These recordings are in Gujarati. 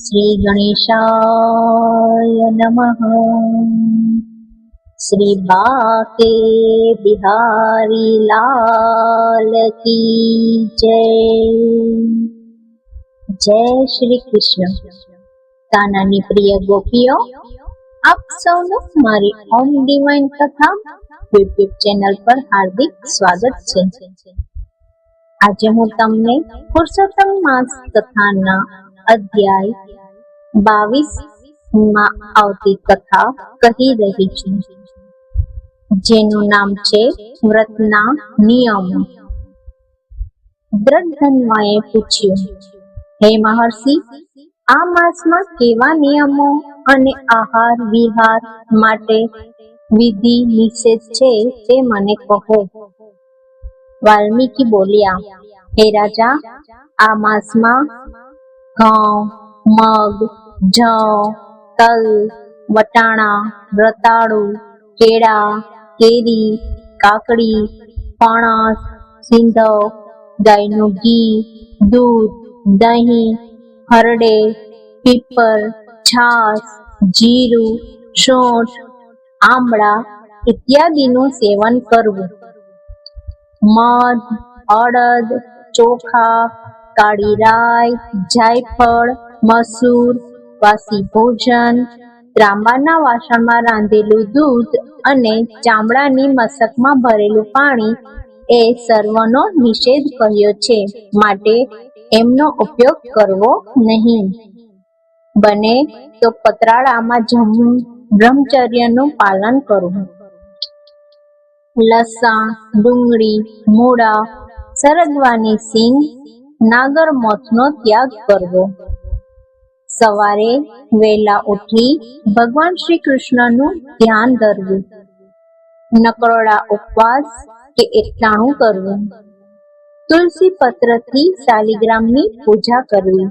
श्री गणेशाय नमः। श्री बाके बिहारी लाल की जय। जय श्री कृष्ण। कानानी प्रिय गोपीओ, आप सौનું મારી ઓમ ડિવાઇન કથા યુટ્યુબ ચેનલ પર હાર્દિક સ્વાગત છે। આજે હું તમને પુરુષોત્તમ માસ કથાના અધ્યાય 22 માં આવતી કથા કહી રહી છું, જેનું નામ છે વ્રતના નિયમો। દ્રઢધન્વાએ પૂછ્યું, હે મહર્ષિ, આ માસમાં કેવા નિયમો અને આહાર વિહાર માટે વિધિ નિષેધ છે તે મને કહો। વાલ્મીકી બોલ્યા, હે રાજા, આ માસમાં ઘઉં, મગ, જવ, તલ, વટાણા, રતાળુ, કેળા, કેરી, કાકડી, ફણસ, સિંધવ, ગાયનું ઘી, દૂધ, દહીં, હરડે, પીપર, છાશ, જીરું, સૂંઠ, આમળા ઇત્યાદિનું સેવન કરવું। મધ, અડદ, ચોખા, કાળી રાઈ, જાયફળ, મસૂર, વાસી ભોજન, ત્રાંબાના વાસણમાં રાંધેલું દૂધ અને ચામડાની મશકમાં ભરેલું પાણી એ સર્વનો નિષેધ કહ્યો છે, માટે એમનો ઉપયોગ કરવો નહીં। બને તો પતરાળામાં બ્રહ્મચર્યનું પાલન કરવું। લસણ, ડુંગળી, મૂળા, સરગવાની સિંગ, નાગર મોથનો ત્યાગ કરવો। સવારે વહેલા ઉઠી ભગવાન શ્રી કૃષ્ણનું ધ્યાન ધરવું। નકરોડા ઉપવાસ કે એકટાણું કરવું। તુલસી પત્રથી શાલિગ્રામની પૂજા કરવી।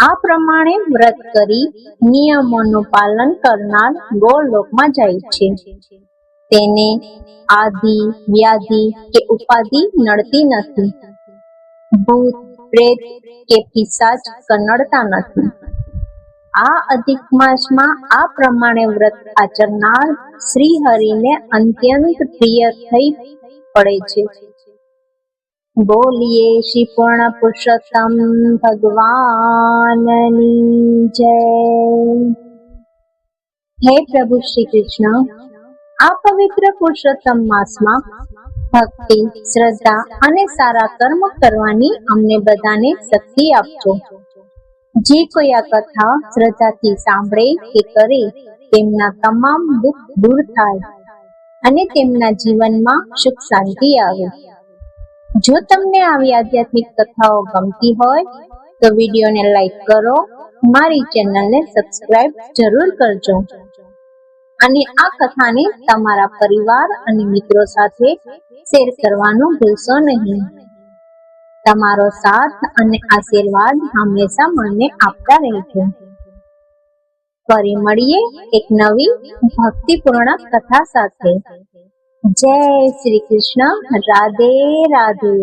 આ પ્રમાણે વ્રત કરી નિયમોનું પાલન કરનાર ગોલોકમાં જાય છે। તેને આધિ, વ્યાધિ કે ઉપાધિ નડતી નથી। ભૂત, પ્રેત કે પિશાચ કનડતા નથી। આ અધિક માસમાં આ પ્રમાણે વ્રત આચરનાર શ્રી હરિને અત્યંત પ્રિય થઈ પડે છે। બોલીએ શ્રી પૂર્ણ પુરુષોત્તમ ભગવાનની જય। હે પ્રભુ શ્રી કૃષ્ણ, આ પવિત્ર પુરુષોત્તમ માસમાં ભક્તિ, શ્રદ્ધા અને સારા કર્મ કરવાની અમને બધાને શક્તિ આપજો। જે કોઈ આ કથા શ્રદ્ધાથી સાંભળે કે કરે તેમના તમામ દુઃખ દૂર થાય અને તેમના જીવનમાં સુખ શાંતિ આવે। જો તમને આવી આધ્યાત્મિક કથાઓ ગમતી હોય તો વિડીયોને લાઈક કરો, મારી ચેનલને સબસ્ક્રાઇબ જરૂર કરજો અને આ કથાને તમારા પરિવાર અને મિત્રો સાથે શેર કરવાનું ભૂલશો નહીં। તમારો સાથ અને આશીર્વાદ હંમેશા મને આપતા રહેજો। ફરી મળીએ એક નવી ભક્તિપૂર્ણ કથા સાથે। જય શ્રી કૃષ્ણ। રાધે રાધે।